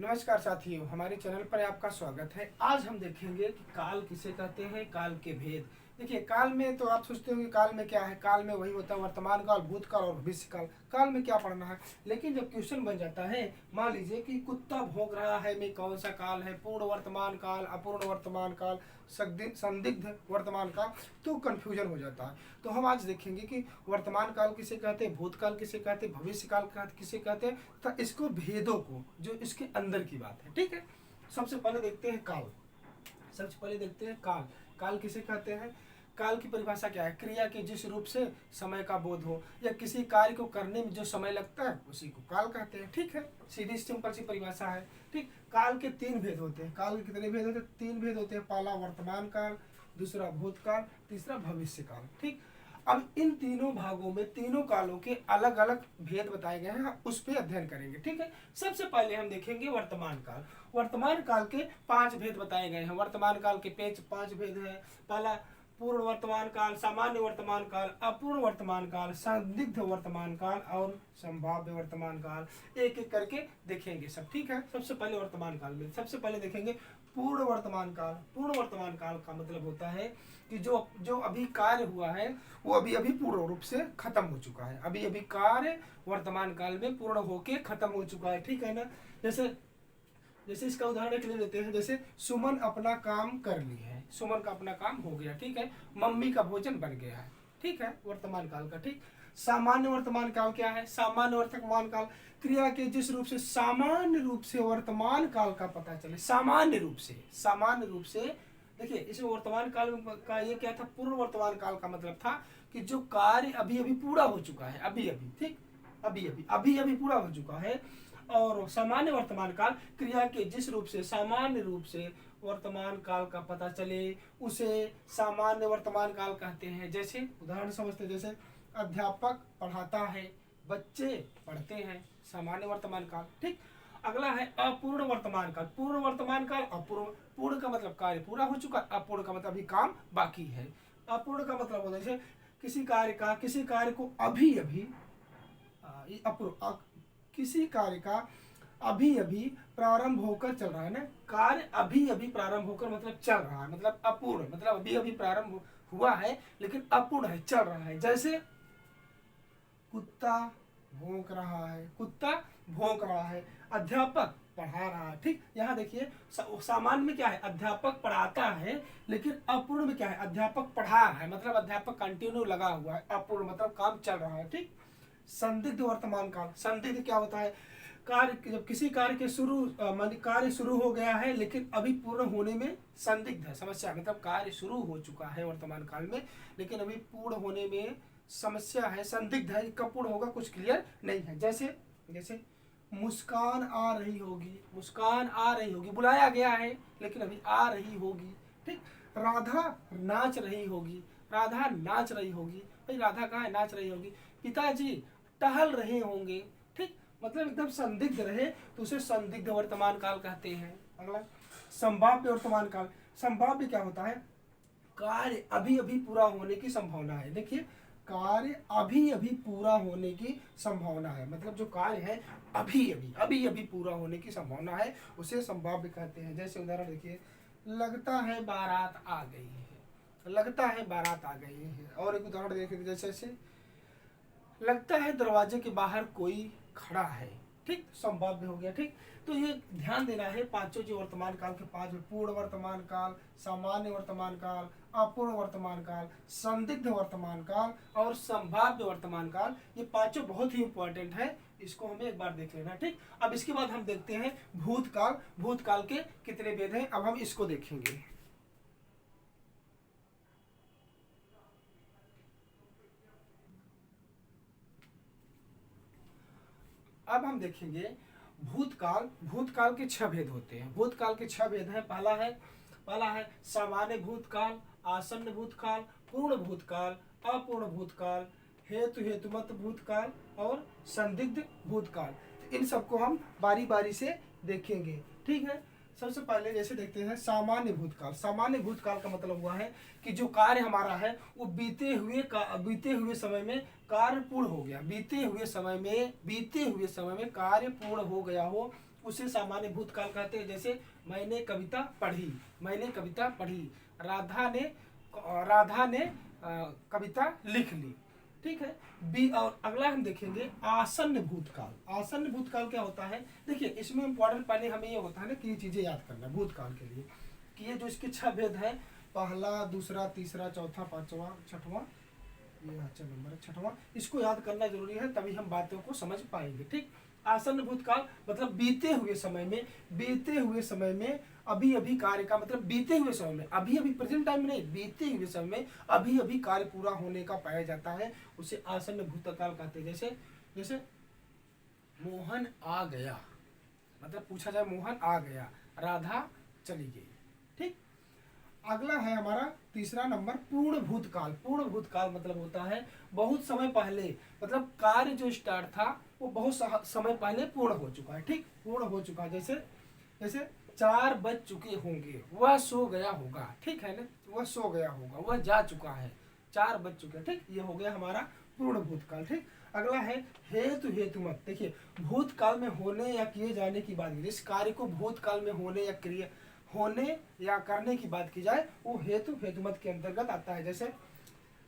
नमस्कार साथियों, हमारे चैनल पर आपका स्वागत है। आज हम देखेंगे कि काल किसे कहते हैं, काल के भेद। देखिए, काल में तो आप सोचते होंगे काल में क्या है। काल में वही होता है वर्तमान काल, भूतकाल और भविष्य काल। काल में क्या पढ़ना है, लेकिन जब क्वेश्चन बन जाता है, मान लीजिए कि कुत्ता भौंक रहा है में कौन सा काल है, पूर्ण वर्तमान काल, अपूर्ण वर्तमान काल, संदिग्ध वर्तमान काल, तो कंफ्यूजन हो जाता है। तो हम आज देखेंगे कि वर्तमान काल किसे कहते हैं, भूतकाल किसे कहते हैं, भविष्य काल किसे कहते हैं, तो इसको भेदों को, जो इसके अंदर की बात है। ठीक है, सबसे पहले देखते हैं काल। सबसे पहले देखते हैं काल। काल किसे कहते हैं? काल की परिभाषा क्या है? क्रिया के जिस रूप से समय का बोध हो या किसी कार्य को करने में जो समय लगता है उसी को काल कहते हैं। ठीक है, सीधी सिंपल सी परिभाषा है। ठीक, काल के तीन भेद होते हैं। काल के कितने भेद होते हैं? तीन भेद होते हैं। पहला वर्तमान काल, दूसरा भूतकाल, तीसरा भविष्य काल। ठीक, अब इन तीनों भागों में तीनों कालों के अलग अलग भेद बताए गए हैं, हम उस पर अध्ययन करेंगे। ठीक है, सबसे पहले हम देखेंगे वर्तमान काल। वर्तमान काल के 5 भेद बताए गए हैं। वर्तमान काल के 5 भेद हैं। पहला पूर्ण वर्तमान काल, सामान्य वर्तमान काल, अपूर्ण वर्तमान काल, संदिग्ध वर्तमान काल और संभाव्य वर्तमान काल। एक एक करके देखेंगे सब। ठीक है, सबसे पहले वर्तमान काल में सबसे पहले देखेंगे पूर्ण वर्तमान काल। पूर्ण वर्तमान काल का मतलब होता है कि जो अभी कार्य हुआ है वो अभी अभी पूर्ण रूप से खत्म हो चुका है। अभी अभी कार्य वर्तमान काल में पूर्ण होके खत्म हो चुका है। ठीक है ना, जैसे जैसे इसका उदाहरण के लिए देते हैं। जैसे सुमन अपना काम कर ली है, सुमन का अपना काम हो गया। ठीक है, मम्मी का भोजन बन गया है। ठीक है, वर्तमान काल का। ठीक, सामान्य वर्तमान काल क्या है? सामान्य वर्तमान काल क्रिया के जिस रूप से सामान्य रूप से वर्तमान काल का पता चले। सामान्य रूप से देखिए, इसमें वर्तमान काल का ये क्या था? पूर्व वर्तमान काल का मतलब था कि जो कार्य अभी अभी पूरा हो चुका है, अभी अभी। ठीक, अभी अभी पूरा हो चुका है। और सामान्य वर्तमान काल क्रिया के जिस रूप से सामान्य रूप से वर्तमान काल का पता चले उसे सामान्य वर्तमान काल कहते हैं। जैसे उदाहरण समझते हैं, जैसे अध्यापक पढ़ाता है, बच्चे पढ़ते हैं, सामान्य वर्तमान काल। ठीक, अगला है अपूर्ण वर्तमान काल। पूर्ण वर्तमान काल, अपूर्ण। पूर्ण का मतलब कार्य पूरा हो चुका, अपूर्ण का मतलब अभी काम बाकी है। अपूर्ण का मतलब होता है जैसे किसी कार्य को अभी अभी अपूर्ण, किसी कार्य का अभी अभी प्रारंभ होकर चल रहा है ना। कार्य अभी अभी प्रारंभ होकर मतलब चल रहा है, मतलब अपूर्ण, मतलब अभी अभी प्रारंभ हुआ है लेकिन अपूर्ण है, चल रहा है। जैसे कुत्ता भौंक रहा है, कुत्ता भौंक रहा है, अध्यापक पढ़ा रहा है। ठीक, यहाँ देखिए सामान्य में क्या है? अध्यापक पढ़ाता है, लेकिन अपूर्ण में क्या है? अध्यापक पढ़ा रहा है, मतलब अध्यापक कंटिन्यू लगा हुआ है। अपूर्ण मतलब काम चल रहा है। ठीक, संदिग्ध वर्तमान काल। संदिग्ध क्या होता है? कार्य, जब किसी कार्य के कार्य शुरू हो गया है लेकिन अभी पूर्ण होने में संदिग्ध है, समस्या, मतलब कार्य शुरू हो चुका है वर्तमान काल में लेकिन अभी पूर्ण होने में समस्या है, संदिग्ध है, कब पूर्ण होगा कुछ क्लियर नहीं है। जैसे जैसे मुस्कान आ रही होगी, मुस्कान आ रही होगी, बुलाया गया है लेकिन अभी आ रही होगी। ठीक, राधा नाच रही होगी, राधा नाच रही होगी, भाई राधा कहाँ है? नाच रही होगी। पिताजी टहल रहे होंगे। ठीक, मतलब एकदम संदिग्ध रहे तो उसे संदिग्ध वर्तमान काल कहते हैं। अगला संभाव्य वर्तमान काल। संभाव्य क्या होता है? कार्य अभी अभी पूरा होने की संभावना है। देखिए, कार्य अभी अभी पूरा होने की संभावना है, मतलब जो कार्य है अभी अभी पूरा होने की संभावना है, उसे संभाव्य कहते हैं। जैसे उदाहरण देखिए, लगता है बारात आ गई है, लगता है बारात आ गई है। और एक उदाहरण देखिए, जैसे लगता है दरवाजे के बाहर कोई खड़ा है। ठीक, संभाव्य हो गया। ठीक, तो ये ध्यान देना है, पांचों जो वर्तमान काल के 5 पूर्ण वर्तमान काल, सामान्य वर्तमान काल, अपूर्ण वर्तमान काल, संदिग्ध वर्तमान काल और संभाव्य वर्तमान काल, ये पांचों बहुत ही इंपॉर्टेंट है, इसको हमें एक बार देख लेना। ठीक, अब इसके बाद हम देखते हैं भूतकाल। भूतकाल के कितने भेद हैं, अब हम इसको देखेंगे। अब हम देखेंगे भूतकाल। भूतकाल के 6 भेद होते हैं। भूतकाल के 6 भेद हैं। पहला है सामान्य भूतकाल, आसन्न भूतकाल, पूर्ण भूतकाल, अपूर्ण भूतकाल, हेतुमत भूतकाल और संदिग्ध भूतकाल। इन सबको हम बारी बारी से देखेंगे। ठीक है, सबसे पहले जैसे देखते हैं सामान्य भूतकाल। सामान्य भूतकाल का मतलब हुआ है कि जो कार्य हमारा है वो बीते हुए समय में कार्य पूर्ण हो गया, बीते हुए समय में कार्य पूर्ण हो गया हो, उसे सामान्य भूतकाल कहते हैं। जैसे मैंने कविता पढ़ी, मैंने कविता पढ़ी, राधा ने कविता लिख ली, ठीक है। बी और अगला हम देखेंगे आसन्न भूतकाल। आसन्न भूतकाल क्या होता है, देखिए इसमें इंपॉर्टेंट पहले हमें ये होता है ना कि ये चीजें याद करना भूतकाल के लिए कि ये जो इसके 6 भेद है, पहला, दूसरा, तीसरा, चौथा, पांचवा, छठवां, ये अच्छा नंबर है छठवां, इसको याद करना जरूरी है, तभी हम बातों को समझ पाएंगे, ठीक। आसन्न भूतकाल मतलब बीते हुए समय में, बीते हुए समय में अभी अभी कार्य का मतलब बीते हुए समय में, अभी अभी प्रेजेंट टाइम में नहीं, बीते हुए समय में अभी अभी कार्य पूरा होने का पाया जाता है, उसे आसन्न भूतकाल कहते हैं। जैसे जैसे मोहन आ गया, मतलब पूछा जाए मोहन आ गया, राधा चली गई, ठीक। अगला है हमारा तीसरा नंबर पूर्ण भूतकाल। पूर्ण भूतकाल मतलब होता है बहुत समय पहले, मतलब कार्य जो स्टार्ट था वो बहुत समय पहले पूर्ण हो चुका है, ठीक, पूर्ण हो चुका है। जैसे जैसे 4 बज चुके होंगे, वह सो गया होगा, ठीक है ना, वह सो गया होगा, वह जा चुका है, 4 बज चुके हैं, ठीक, ये हो गया हमारा पूर्ण भूतकाल, ठीक। अगला है हेतु हेतुमत। देखिए भूतकाल में होने या किए जाने की बात, जिस कार्य को भूतकाल में होने या करने की बात की जाए वो हेतु हेतुमत के अंतर्गत आता है। जैसे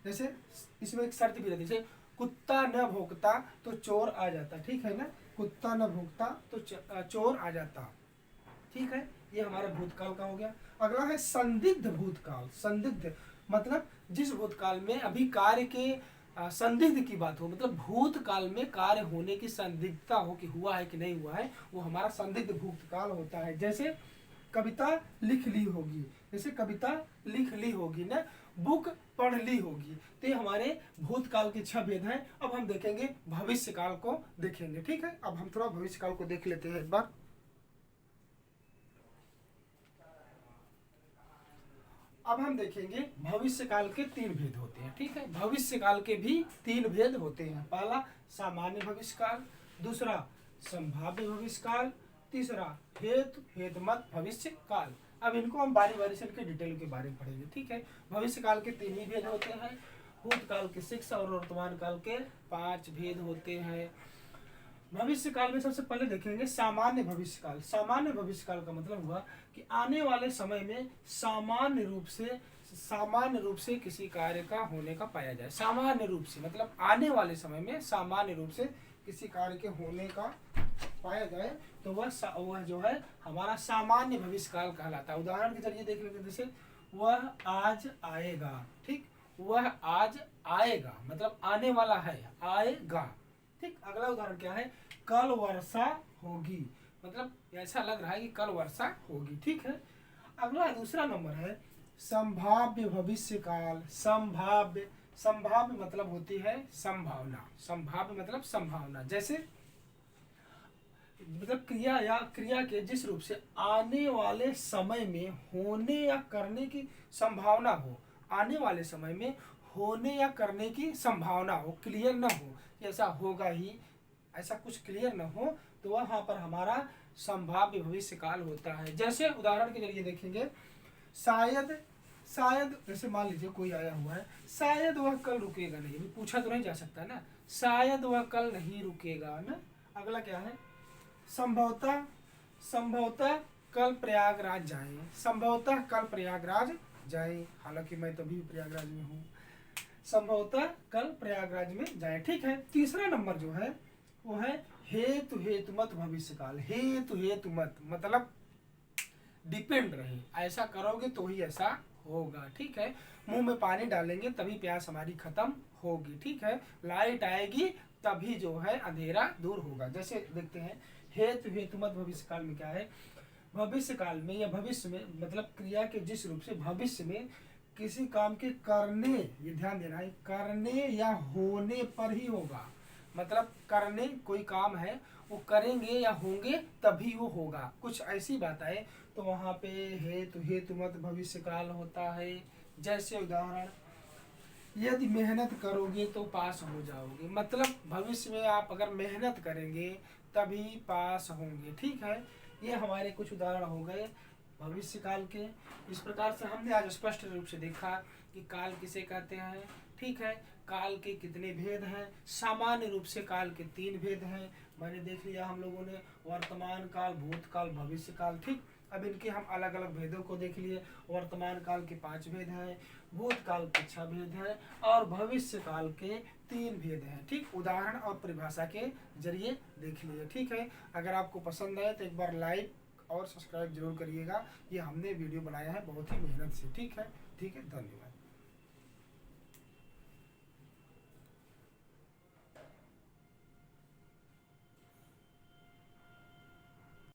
जैसे इसमें एक शर्त भी रहती है, जैसे कुत्ता न भौंकता तो चोर आ जाता, ठीक है ना, कुत्ता न भौंकता तो चोर आ जाता, ठीक है, ये हमारा भूतकाल का हो गया। अगला है संदिग्ध भूतकाल। संदिग्ध मतलब जिस भूतकाल में अभी कार्य के संदिग्ध की बात हो, मतलब भूतकाल में कार्य होने की संदिग्धता हो कि हुआ है कि नहीं हुआ है, वो हमारा संदिग्ध भूतकाल होता है। जैसे कविता लिख ली होगी, जैसे कविता लिख ली होगी ना, बुक पढ़ ली होगी, तो ये हमारे भूतकाल के 6 भेद हैं। अब हम देखेंगे भविष्य काल को देखेंगे, ठीक है। अब हम थोड़ा भविष्य काल को देख लेते हैं एक बार। अब हम देखेंगे भविष्य काल के 3 भेद होते हैं, ठीक है। भविष्य काल के भी 3 भेद होते हैं। पहला सामान्य भविष्य काल, दूसरा संभाव्य भविष्य काल, तीसरा हेतु हेतुमत भविष्य काल। अब इनको हम बारी बारी से इनके डिटेल के बारे में पढ़ेंगे, ठीक है। भविष्य काल के 3 ही भेद होते हैं, भूतकाल के 6 और वर्तमान काल के 5 भेद होते हैं। भविष्य काल में सबसे पहले देखेंगे सामान्य भविष्य काल। सामान्य भविष्य काल का मतलब हुआ कि आने वाले समय में सामान्य रूप से किसी कार्य का होने का पाया जाए। सामान्य रूप से मतलब आने वाले समय में सामान्य रूप से किसी कार्य के होने का पाया जाए, तो वह जो है हमारा सामान्य भविष्य काल कहलाता है। उदाहरण के जरिए देख लेते, जैसे वह आज आएगा, ठीक, वह आज आएगा मतलब आने वाला है, आएगा, ठीक। अगला उदाहरण क्या है, कल वर्षा होगी, मतलब ऐसा लग रहा है कि कल वर्षा होगी, ठीक है। अगला दूसरा नंबर है संभाव्य भविष्य काल। संभाव्य मतलब होती है संभावना, संभाव्य मतलब संभावना। जैसे मतलब क्रिया के जिस रूप से आने वाले समय में होने या करने की संभावना हो, आने वाले समय में होने या करने की संभावना हो, क्लियर ना हो कि ऐसा होगा ही, ऐसा कुछ क्लियर ना हो, तो वहाँ पर हमारा संभाव्य भविष्य काल होता है। जैसे उदाहरण के जरिए देखेंगे, शायद जैसे मान लीजिए कोई आया हुआ है, शायद वह कल रुकेगा नहीं, पूछा तो नहीं जा सकता ना, शायद वह कल नहीं रुकेगा ना। अगला क्या है, संभवतः कल प्रयागराज जाएं, संभवतः कल प्रयागराज जाएं, हालांकि मैं तो भी प्रयागराज में हूँ, संभवतः कल प्रयागराज में जाएं, ठीक है। तीसरा नंबर जो है वो है हेतु हेतुमत भविष्य काल। हेतु हेतुमत मतलब डिपेंड रहे, ऐसा करोगे तो ही ऐसा होगा, ठीक है। मुंह में पानी डालेंगे तभी प्यास हमारी खत्म होगी, ठीक है। लाइट आएगी तभी जो है अंधेरा दूर होगा। जैसे देखते हैं हेतु हेतुमत भविष्य काल में क्या है, भविष्य काल में या भविष्य में मतलब क्रिया के जिस रूप से भविष्य में किसी काम के करने, ये ध्यान देना है, करने या होने पर ही होगा। मतलब करने, कोई काम है वो करेंगे या होंगे तभी वो होगा, कुछ ऐसी बात है, तो वहाँ पे हेतु हेतुमत भविष्य काल होता है। जैसे उदाहरण, यदि मेहनत करोगे तो पास हो जाओगे, मतलब भविष्य में आप अगर मेहनत करेंगे तभी पास होंगे, ठीक है। ये हमारे कुछ उदाहरण हो गए भविष्य काल के। इस प्रकार से हमने आज स्पष्ट रूप से देखा कि काल किसे कहते हैं, ठीक है। काल के कितने भेद हैं, सामान्य रूप से काल के 3 भेद हैं, मैंने देख लिया हम लोगों ने वर्तमान काल, भूतकाल, भविष्य काल। ठीक, अब इनके हम अलग अलग भेदों को देख लिए। वर्तमान काल के 5 भेद हैं, भूतकाल के 6 भेद हैं और भविष्य काल के 3 भेद हैं। ठीक, उदाहरण और परिभाषा के जरिए देख लिए। ठीक है, अगर आपको पसंद आए तो एक बार लाइक और सब्सक्राइब जरूर करिएगा। ये हमने वीडियो बनाया है बहुत ही मेहनत से। ठीक है, धन्यवाद।